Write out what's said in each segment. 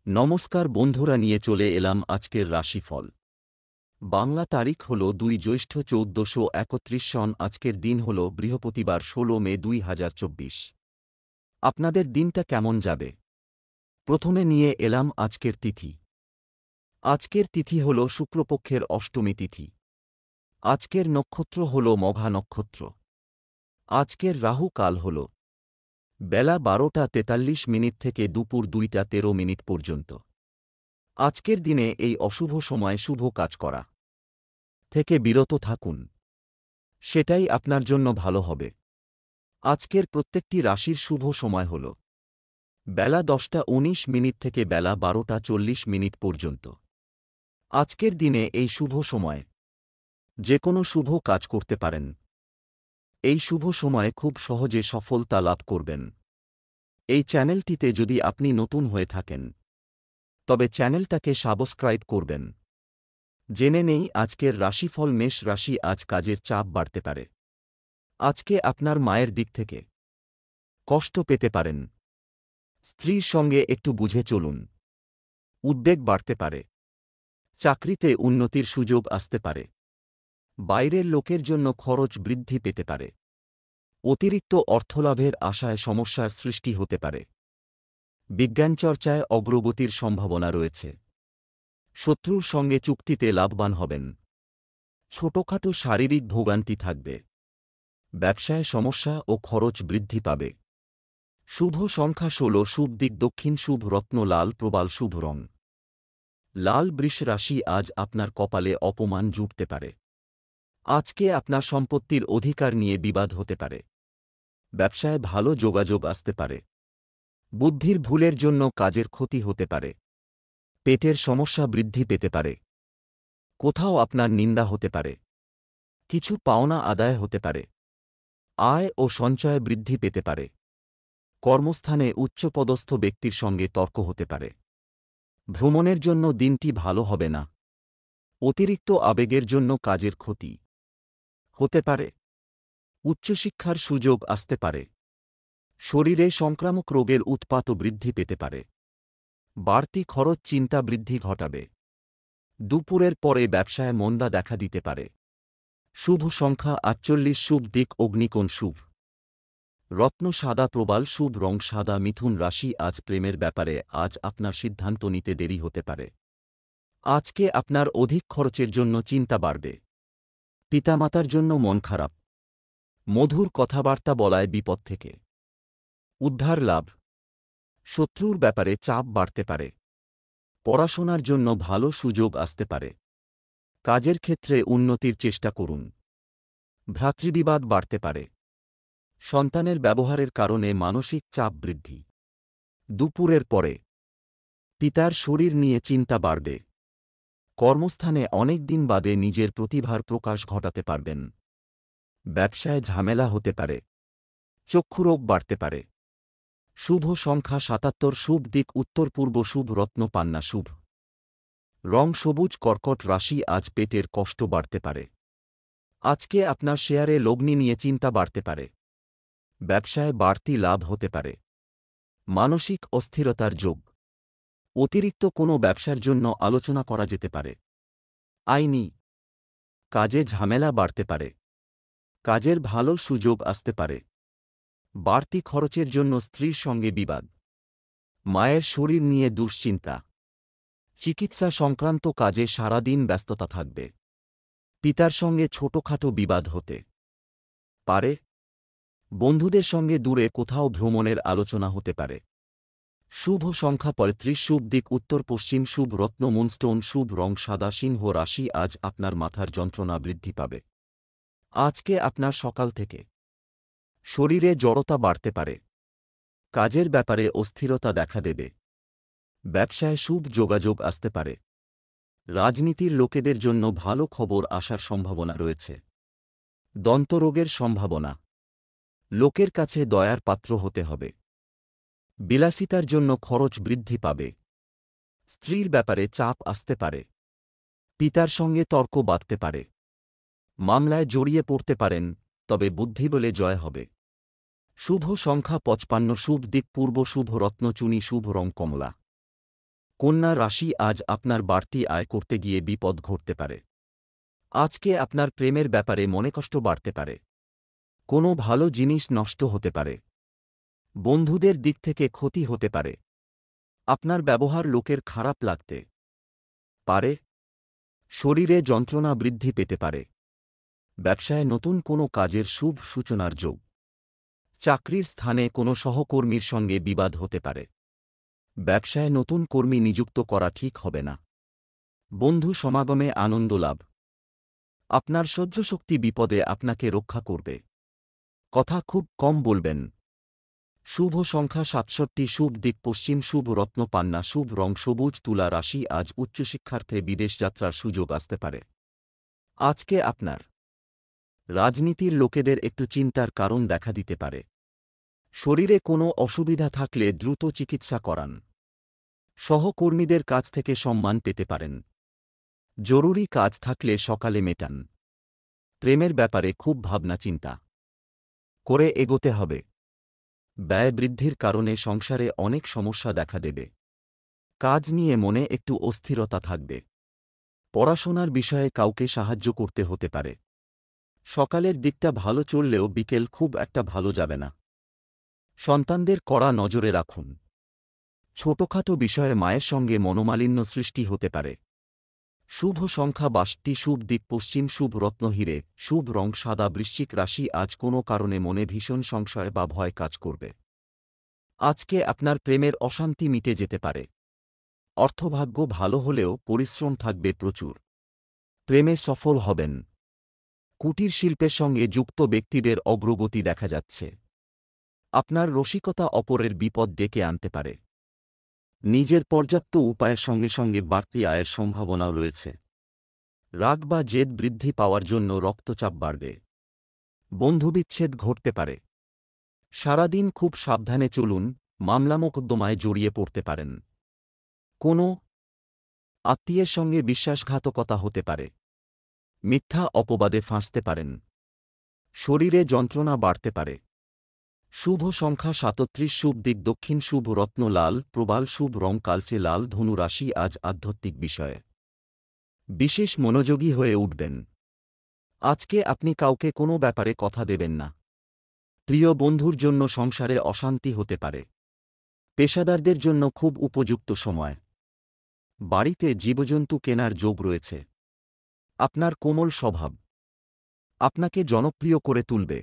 নমস্কার বন্ধুরা, নিয়ে চলে এলাম আজকের রাশিফল। বাংলা তারিখ হল 2 জ্যৈষ্ঠ 1431 সন। আজকের দিন হল বৃহস্পতিবার 16 মে 2024। আপনাদের দিনটা কেমন যাবে? প্রথমে নিয়ে এলাম আজকের তিথি। আজকের তিথি হল শুক্লপক্ষের অষ্টমী তিথি। আজকের নক্ষত্র হল মঘা নক্ষত্র। আজকের রাহু কাল হল বেলা 12টা 43 মিনিট থেকে দুপুর 2টা 13 মিনিট পর্যন্ত। আজকের দিনে এই অশুভ সময়ে শুভ কাজ করা থেকে বিরত থাকুন, সেটাই আপনার জন্য ভালো হবে। আজকের প্রত্যেকটি রাশির শুভ সময় হল বেলা 10টা 19 মিনিট থেকে বেলা 12টা 40 মিনিট পর্যন্ত। আজকের দিনে এই শুভ সময় যে কোনো শুভ কাজ করতে পারেন। এই শুভ সময়ে খুব সহজে সফলতা লাভ করবেন। এই চ্যানেলটিতে যদি আপনি নতুন হয়ে থাকেন তবে চ্যানেলটাকে সাবস্ক্রাইব করবেন। জেনে নেই আজকের রাশিফল। মেষ রাশি, আজ কাজের চাপ বাড়তে পারে। আজকে আপনার মায়ের দিক থেকে কষ্ট পেতে পারেন। স্ত্রীর সঙ্গে একটু বুঝে চলুন। উদ্বেগ বাড়তে পারে। চাকরিতে উন্নতির সুযোগ আসতে পারে। বাইরের লোকের জন্য খরচ বৃদ্ধি পেতে পারে। অতিরিক্ত অর্থলাভের আশায় সমস্যার সৃষ্টি হতে পারে। বিজ্ঞানচর্চায় অগ্রগতির সম্ভাবনা রয়েছে। শত্রুর সঙ্গে চুক্তিতে লাভবান হবেন। ছোটখাটো শারীরিক ভোগান্তি থাকবে। ব্যবসায় সমস্যা ও খরচ বৃদ্ধি পাবে। শুভ সংখ্যা 16, শুভ দিক দক্ষিণ, শুভ রত্ন লাল প্রবাল, শুভ রং লাল। বৃষ রাশি, আজ আপনার কপালে অপমান জুটতে পারে। আজকে আপনার সম্পত্তির অধিকার নিয়ে বিবাদ হতে পারে। ব্যবসায় ভালো যোগাযোগ আসতে পারে। বুদ্ধির ভুলের জন্য কাজের ক্ষতি হতে পারে। পেটের সমস্যা বৃদ্ধি পেতে পারে। কোথাও আপনার নিন্দা হতে পারে। কিছু পাওনা আদায় হতে পারে। আয় ও সঞ্চয় বৃদ্ধি পেতে পারে। কর্মস্থানে উচ্চপদস্থ ব্যক্তির সঙ্গে তর্ক হতে পারে। ভ্রমণের জন্য দিনটি ভালো হবে না। অতিরিক্ত আবেগের জন্য কাজের ক্ষতি হতে পারে। উচ্চশিক্ষার সুযোগ আসতে পারে। শরীরে সংক্রামক রোগের উৎপাতও বৃদ্ধি পেতে পারে। বাড়তি খরচ চিন্তা বৃদ্ধি ঘটাবে। দুপুরের পরে ব্যবসায় মন্দা দেখা দিতে পারে। শুভ সংখ্যা 48, শুভ দিক অগ্নিকোণ, শুভ রত্ন সাদা প্রবাল, শুভ রং সাদা। মিথুন রাশি, আজ প্রেমের ব্যাপারে আজ আপনার সিদ্ধান্ত নিতে দেরি হতে পারে। আজকে আপনার অধিক খরচের জন্য চিন্তা বাড়বে। পিতামাতার জন্য মন খারাপ। মধুর কথাবার্তা বলায় বিপদ থেকে উদ্ধার লাভ। শত্রুর ব্যাপারে চাপ বাড়তে পারে। পড়াশোনার জন্য ভালো সুযোগ আসতে পারে। কাজের ক্ষেত্রে উন্নতির চেষ্টা করুন। ভ্রাতৃবিবাদ বাড়তে পারে। সন্তানের ব্যবহারের কারণে মানসিক চাপ বৃদ্ধি। দুপুরের পরে পিতার শরীর নিয়ে চিন্তা বাড়বে। কর্মস্থানে অনেক দিন বাদে নিজের প্রতিভার প্রকাশ ঘটাতে পারবেন। ব্যবসায় ঝামেলা হতে পারে। চক্ষুরোগ বাড়তে পারে। শুভ সংখ্যা 77, শুভ দিক উত্তর পূর্ব, শুভ রত্ন পান্না, শুভ রং সবুজ। কর্কট রাশি, আজ পেটের কষ্ট বাড়তে পারে। আজকে আপনার শেয়ারে লগ্নি নিয়ে চিন্তা বাড়তে পারে। ব্যবসায় বাড়তি লাভ হতে পারে। মানসিক অস্থিরতার যোগ। অতিরিক্ত কোনো ব্যবসার জন্য আলোচনা করা যেতে পারে। আইনি কাজে ঝামেলা বাড়তে পারে। কাজের ভালো সুযোগ আসতে পারে। বাড়তি খরচের জন্য স্ত্রীর সঙ্গে বিবাদ। মায়ের শরীর নিয়ে দুশ্চিন্তা। চিকিৎসা সংক্রান্ত কাজে সারাদিন ব্যস্ততা থাকবে। পিতার সঙ্গে ছোটখাটো বিবাদ হতে পারে। বন্ধুদের সঙ্গে দূরে কোথাও ভ্রমণের আলোচনা হতে পারে। শুভ সংখ্যা 35, শুভ দিক উত্তর পশ্চিম, শুভ রত্ন মুনস্টোন, শুভ রং সাদা। সিংহ রাশি, আজ আপনার মাথার যন্ত্রণা বৃদ্ধি পাবে। আজকে আপনার সকাল থেকে শরীরে জড়তা বাড়তে পারে। কাজের ব্যাপারে অস্থিরতা দেখা দেবে। ব্যবসায় শুভ যোগাযোগ আসতে পারে। রাজনীতির লোকেদের জন্য ভালো খবর আসার সম্ভাবনা রয়েছে। দন্তরোগের সম্ভাবনা। লোকের কাছে দয়ার পাত্র হতে হবে। বিলাসিতার জন্য খরচ বৃদ্ধি পাবে। স্ত্রীর ব্যাপারে চাপ আসতে পারে। পিতার সঙ্গে তর্ক বাঁধতে পারে। মামলায় জড়িয়ে পড়তে পারেন, তবে বুদ্ধি বলে জয় হবে। শুভ সংখ্যা 55, শুভ দিক পূর্ব, শুভ রত্ন চুনি, শুভ রং কমলা। কন্যা রাশি আজ আপনার বাড়তি আয় করতে গিয়ে বিপদ ঘটতে পারে। আজকে আপনার প্রেমের ব্যাপারে মনেকষ্ট বাড়তে পারে। কোনো ভালো জিনিস নষ্ট হতে পারে। বন্ধুদের দিক থেকে ক্ষতি হতে পারে। আপনার ব্যবহার লোকের খারাপ লাগতে পারে। শরীরে যন্ত্রণা বৃদ্ধি পেতে পারে। ব্যবসায় নতুন কোনো কাজের শুভ সূচনার যোগ। চাকরির স্থানে কোনো সহকর্মীর সঙ্গে বিবাদ হতে পারে। ব্যবসায় নতুন কর্মী নিযুক্ত করা ঠিক হবে না। বন্ধু সমাগমে আনন্দ লাভ। আপনার সহ্যশক্তি বিপদে আপনাকে রক্ষা করবে। কথা খুব কম বলবেন। শুভ সংখ্যা ৬৭, শুভ দিক পশ্চিম, শুভ রত্ন পান্না, শুভ রং সবুজ। তুলা রাশি আজ উচ্চশিক্ষার্থে বিদেশ যাত্রার সুযোগ আসতে পারে। আজকে আপনার রাজনীতির লোকেদের একটু চিন্তার কারণ দেখা দিতে পারে। শরীরে কোনো অসুবিধা থাকলে দ্রুত চিকিৎসা করান। সহকর্মীদের কাছ থেকে সম্মান পেতে পারেন। জরুরি কাজ থাকলে সকালে মেটান। প্রেমের ব্যাপারে খুব ভাবনা চিন্তা করে এগোতে হবে। ব্যয় বৃদ্ধির কারণে সংসারে অনেক সমস্যা দেখা দেবে। কাজ নিয়ে মনে একটু অস্থিরতা থাকবে। পড়াশোনার বিষয়ে কাউকে সাহায্য করতে হতে পারে। সকালের দিকটা ভালো চললেও বিকেল খুব একটা ভালো যাবে না। সন্তানদের কড়া নজরে রাখুন। ছোটখাটো বিষয়ে মায়ের সঙ্গে মনোমালিন্য সৃষ্টি হতে পারে। শুভ সংখ্যা ৬২, শুভ দিক পশ্চিম, শুভ রত্ন হীরে, শুভ রং সাদা। বৃশ্চিক রাশি আজ কোনো কারণে মনে ভীষণ সংশয় বা ভয় কাজ করবে। আজকে আপনার প্রেমের অশান্তি মিটে যেতে পারে। অর্থভাগ্য ভালো হলেও পরিশ্রম থাকবে প্রচুর। প্রেমে সফল হবেন। কুটির শিল্পের সঙ্গে যুক্ত ব্যক্তিদের অগ্রগতি দেখা যাচ্ছে। আপনার রসিকতা অপরের বিপদ ডেকে আনতে পারে। নিজের পর্যাপ্ত উপায়ের সঙ্গে সঙ্গে বাড়তি আয়ের সম্ভাবনাও রয়েছে। রাগ বা জেদ বৃদ্ধি পাওয়ার জন্য রক্তচাপ বাড়বে। বন্ধুবিচ্ছেদ ঘটতে পারে। সারাদিন খুব সাবধানে চলুন, মামলা মোকদ্দমায় জড়িয়ে পড়তে পারেন। কোনো আত্মীয়ের সঙ্গে বিশ্বাসঘাতকতা হতে পারে। মিথ্যা অপবাদে ফাঁসতে পারেন। শরীরে যন্ত্রণা বাড়তে পারে। শুভ সংখ্যা ৩৭, শুভ দিক দক্ষিণ, শুভ রত্ন লাল প্রবাল, শুভ রং কালচে লাল। ধনু রাশি আজ আধ্যাত্মিক বিষয়ে বিশেষ মনোযোগী হয়ে উঠবেন। আজকে আপনি কাউকে কোনো ব্যাপারে কথা দেবেন না। প্রিয় বন্ধুর জন্য সংসারে অশান্তি হতে পারে। পেশাদারদের জন্য খুব উপযুক্ত সময়। বাড়িতে জীবজন্তু কেনার যোগ রয়েছে। আপনার কোমল স্বভাব আপনাকে জনপ্রিয় করে তুলবে।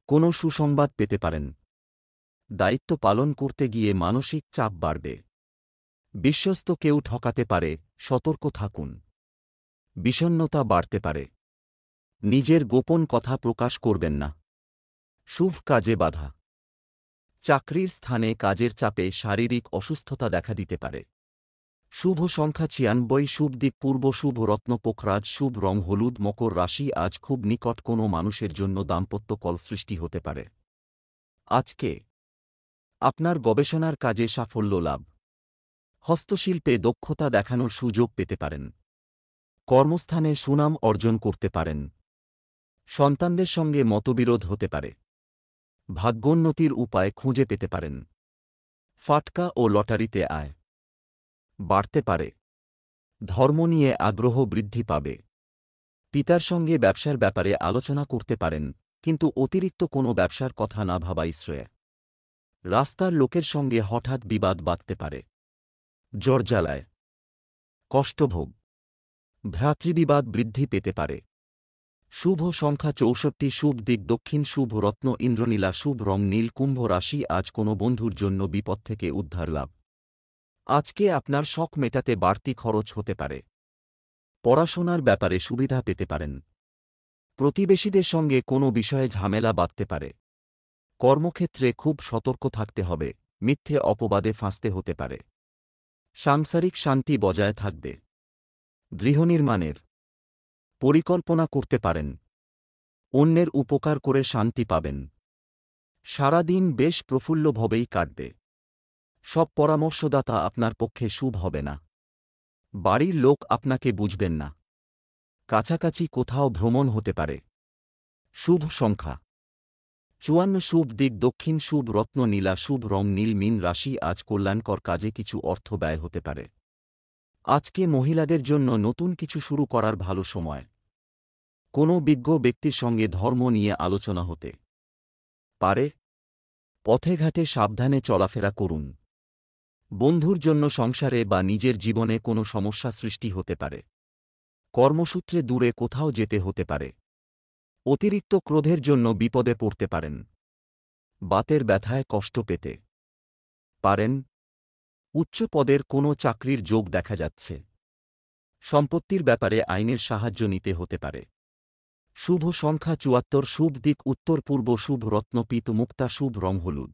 কোনো সুসংবাদ পেতে পারেন। দায়িত্ব পালন করতে গিয়ে মানসিক চাপ বাড়বে। বিশ্বস্ত কেউ ঠকাতে পারে, সতর্ক থাকুন। বিষণ্ণতা বাড়তে পারে। নিজের গোপন কথা প্রকাশ করবেন না। শুভ কাজে বাধা। চাকরির স্থানে কাজের চাপে শারীরিক অসুস্থতা দেখা দিতে পারে। শুভ সংখ্যা ৯৬, শুভ দিক পূর্ব, শুভ রত্ন পোখরাজ, শুভ রং হলুদ। মকর রাশি আজ খুব নিকট কোনো মানুষের জন্য দাম্পত্য কল সৃষ্টি হতে পারে। আজকে আপনার গবেষণার কাজে সাফল্য লাভ। হস্তশিল্পে দক্ষতা দেখানোর সুযোগ পেতে পারেন। কর্মস্থানে সুনাম অর্জন করতে পারেন। সন্তানদের সঙ্গে মতবিরোধ হতে পারে। ভাগ্যোন্নতির উপায় খুঁজে পেতে পারেন। ফাটকা ও লটারিতে আয় বাড়তে পারে। ধর্ম নিয়ে আগ্রহ বৃদ্ধি পাবে। পিতার সঙ্গে ব্যবসার ব্যাপারে আলোচনা করতে পারেন, কিন্তু অতিরিক্ত কোনো ব্যবসার কথা না ভাবাই শ্রেয়। রাস্তার লোকের সঙ্গে হঠাৎ বিবাদ বাঁধতে পারে। জ্বরজ্বালায় কষ্টভোগ। ভ্রাতৃবিবাদ বৃদ্ধি পেতে পারে। শুভ সংখ্যা ৬৪, শুভ দিক দক্ষিণ, শুভ রত্ন ইন্দ্রনীলা, শুভ রং নীল। কুম্ভ রাশি আজ কোনো বন্ধুর জন্য বিপদ থেকে উদ্ধার লাভ। আজকে আপনার শখ মেটাতে বাড়তি খরচ হতে পারে। পড়াশোনার ব্যাপারে সুবিধা পেতে পারেন। প্রতিবেশীদের সঙ্গে কোনো বিষয়ে ঝামেলা বাঁধতে পারে। কর্মক্ষেত্রে খুব সতর্ক থাকতে হবে, মিথ্যে অপবাদে ফাঁসতে হতে পারে। সাংসারিক শান্তি বজায় থাকবে। গৃহনির্মাণের পরিকল্পনা করতে পারেন। অন্যের উপকার করে শান্তি পাবেন। সারাদিন বেশ প্রফুল্লভাবেই কাটবে। সব পরামর্শদাতা আপনার পক্ষে শুভ হবে না। বাড়ির লোক আপনাকে বুঝবেন না। কাছাকাছি কোথাও ভ্রমণ হতে পারে। শুভ সংখ্যা 54 শুভ দিক দক্ষিণ, শুভ রত্ন নীলা, শুভ রং নীল। মীন রাশি, আজ কল্যাণকর কাজে কিছু অর্থ ব্যয় হতে পারে। আজকে মহিলাদের জন্য নতুন কিছু শুরু করার ভালো সময়। কোনো বিজ্ঞ ব্যক্তির সঙ্গে ধর্ম নিয়ে আলোচনা হতে পারে। পথে ঘাটে সাবধানে চলাফেরা করুন। বন্ধুর জন্য সংসারে বা নিজের জীবনে কোনো সমস্যা সৃষ্টি হতে পারে। কর্মসূত্রে দূরে কোথাও যেতে হতে পারে। অতিরিক্ত ক্রোধের জন্য বিপদে পড়তে পারেন। বাতের ব্যথায় কষ্ট পেতে পারেন। উচ্চ পদের কোনো চাকরির যোগ দেখা যাচ্ছে। সম্পত্তির ব্যাপারে আইনের সাহায্য নিতে হতে পারে। শুভ সংখ্যা ৭৪, শুভ দিক উত্তর পূর্ব, শুভ রত্ন পীত মুক্তা, শুভ রং হলুদ।